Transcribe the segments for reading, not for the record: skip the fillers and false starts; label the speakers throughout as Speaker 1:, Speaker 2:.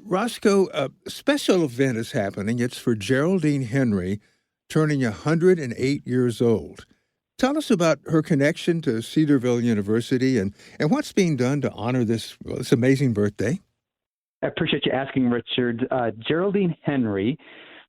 Speaker 1: Roscoe, a special event is happening. It's for Geraldine Henry, turning 108 years old. Tell us about her connection to Cedarville University and what's being done to honor this amazing birthday.
Speaker 2: I appreciate you asking, Richard. Geraldine Henry,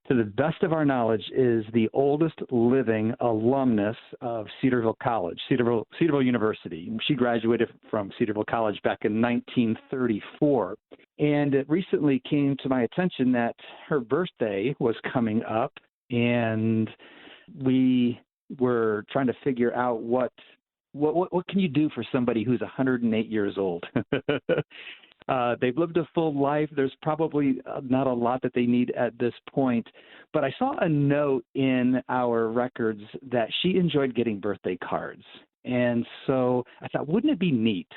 Speaker 2: to the best of our knowledge, is the oldest living alumnus of Cedarville College, Cedarville University. She graduated from Cedarville College back in 1934. And it recently came to my attention that her birthday was coming up, and we were trying to figure out what can you do for somebody who's 108 years old. They've lived a full life. There's probably not a lot that they need at this point. But I saw a note in our records that she enjoyed getting birthday cards. And so I thought, wouldn't it be neat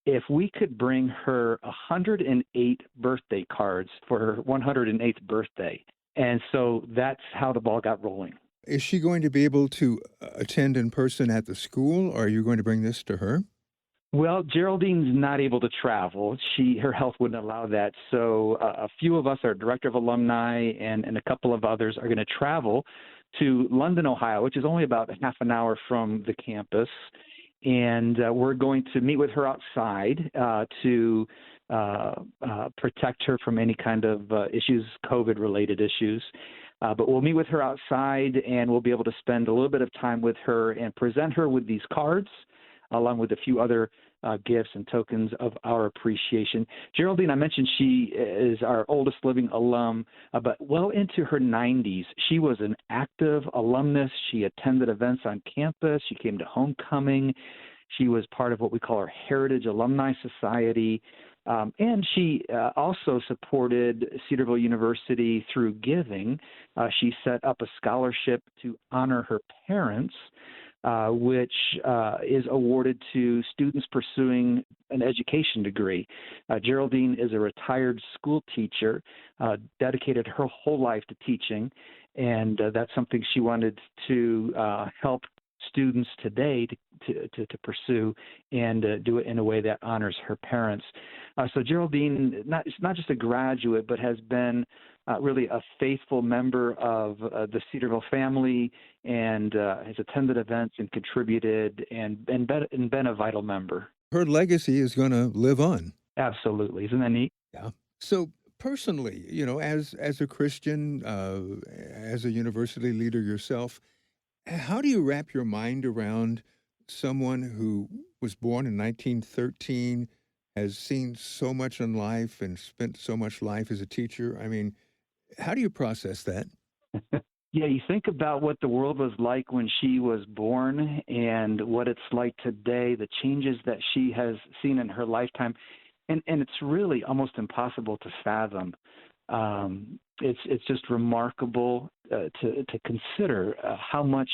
Speaker 2: if we could bring her 108 birthday cards for her 108th birthday? And so that's how the ball got rolling.
Speaker 1: Is she going to be able to attend in person at the school, or are you going to bring this to her?
Speaker 2: Well, Geraldine's not able to travel. Her health wouldn't allow that. So a few of us, our director of alumni and a couple of others, are going to travel to London, Ohio, which is only about half an hour from the campus. And we're going to meet with her outside to protect her from any kind of issues, COVID-related issues. But we'll meet with her outside, and we'll be able to spend a little bit of time with her and present her with these cards, along with a few other gifts and tokens of our appreciation. Geraldine, I mentioned she is our oldest living alum, but well into her 90s. She was an active alumnus. She attended events on campus. She came to homecoming. She was part of what we call our Heritage Alumni Society. And she also supported Cedarville University through giving. She set up a scholarship to honor her parents, which is awarded to students pursuing an education degree. Geraldine is a retired school teacher, dedicated her whole life to teaching, and that's something she wanted to help students today to pursue and do it in a way that honors her parents. So Geraldine is not just a graduate, but has been really a faithful member of the Cedarville family, and has attended events and contributed and been a vital member.
Speaker 1: Her legacy is going to live on.
Speaker 2: Absolutely. Isn't that neat?
Speaker 1: Yeah. So personally, as a Christian, as a university leader yourself, how do you wrap your mind around someone who was born in 1913, has seen so much in life and spent so much life as a teacher? I mean, how do you process that?
Speaker 2: Yeah, you think about what the world was like when she was born and what it's like today, the changes that she has seen in her lifetime, and it's really almost impossible to fathom. It's just remarkable to consider how much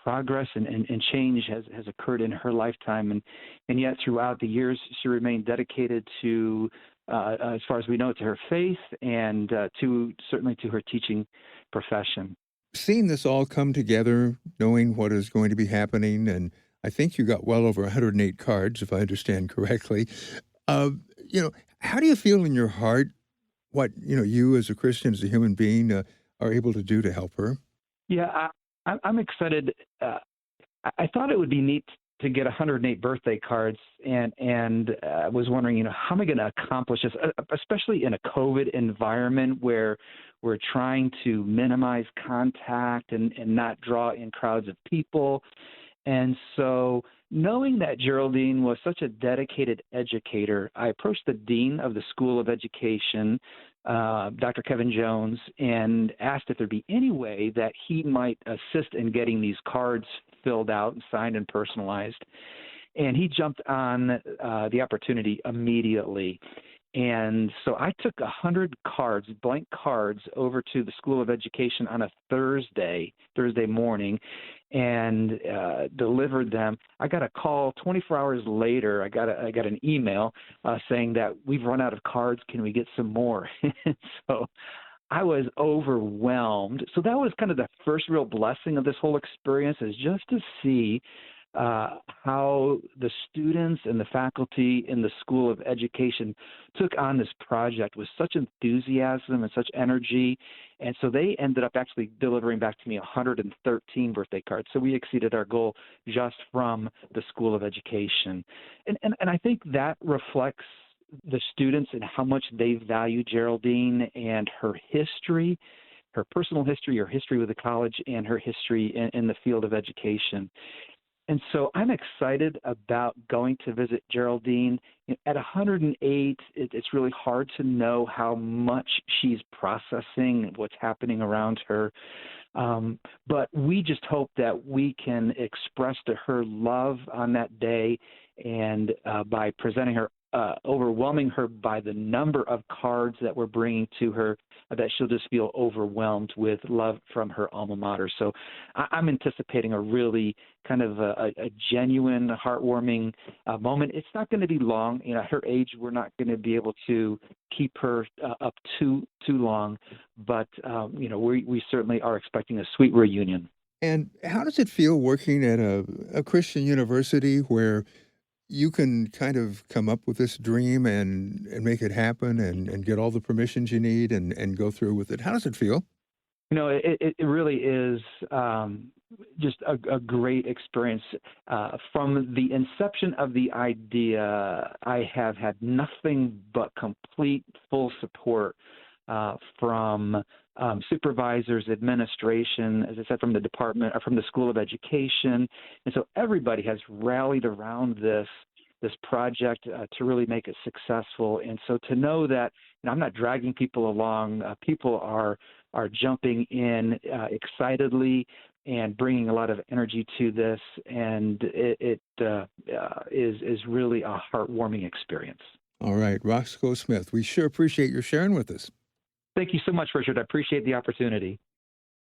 Speaker 2: progress and change has occurred in her lifetime, and yet throughout the years she remained dedicated to, as far as we know, to her faith and certainly to her teaching profession.
Speaker 1: Seeing this all come together, knowing what is going to be happening, and I think you got well over 108 cards, if I understand correctly. Uh, how do you feel in your heart what you as a Christian, as a human being, are able to do to help her?
Speaker 2: Yeah, I'm excited. I thought it would be neat to get 108 birthday cards, and I was wondering, how am I going to accomplish this, especially in a COVID environment where we're trying to minimize contact and not draw in crowds of people. And so knowing that Geraldine was such a dedicated educator, I approached the dean of the School of Education, Dr. Kevin Jones, and asked if there'd be any way that he might assist in getting these cards filled out and signed and personalized. And he jumped on the opportunity immediately. And so I took 100 cards, blank cards, over to the School of Education on a Thursday morning, and delivered them. I got a call 24 hours later. I got an email saying that we've run out of cards. Can we get some more? So I was overwhelmed. So that was kind of the first real blessing of this whole experience, is just to see how the students and the faculty in the School of Education took on this project with such enthusiasm and such energy. And so they ended up actually delivering back to me 113 birthday cards. So we exceeded our goal just from the School of Education. And I think that reflects the students and how much they value Geraldine and her history, her personal history, her history with the college, and her history in the field of education. And so I'm excited about going to visit Geraldine. At 108, it's really hard to know how much she's processing, what's happening around her. But we just hope that we can express to her love on that day, and by presenting her, overwhelming her by the number of cards that we're bringing to her, that she'll just feel overwhelmed with love from her alma mater. So I'm anticipating a really kind of a genuine, heartwarming moment. It's not going to be long. At her age, we're not going to be able to keep her up too long, but we certainly are expecting a sweet reunion.
Speaker 1: And how does it feel working at a Christian university where you can kind of come up with this dream and make it happen and get all the permissions you need and go through with it? How does it feel?
Speaker 2: It really is just a great experience. From the inception of the idea, I have had nothing but complete, full support from supervisors, administration, as I said, from the department or from the School of Education. And so everybody has rallied around this project to really make it successful. And so to know that I'm not dragging people along, people are jumping in excitedly and bringing a lot of energy to this, and it is really a heartwarming experience.
Speaker 1: All right, Roscoe Smith, we sure appreciate your sharing with us.
Speaker 2: Thank you so much, Richard. I appreciate the opportunity.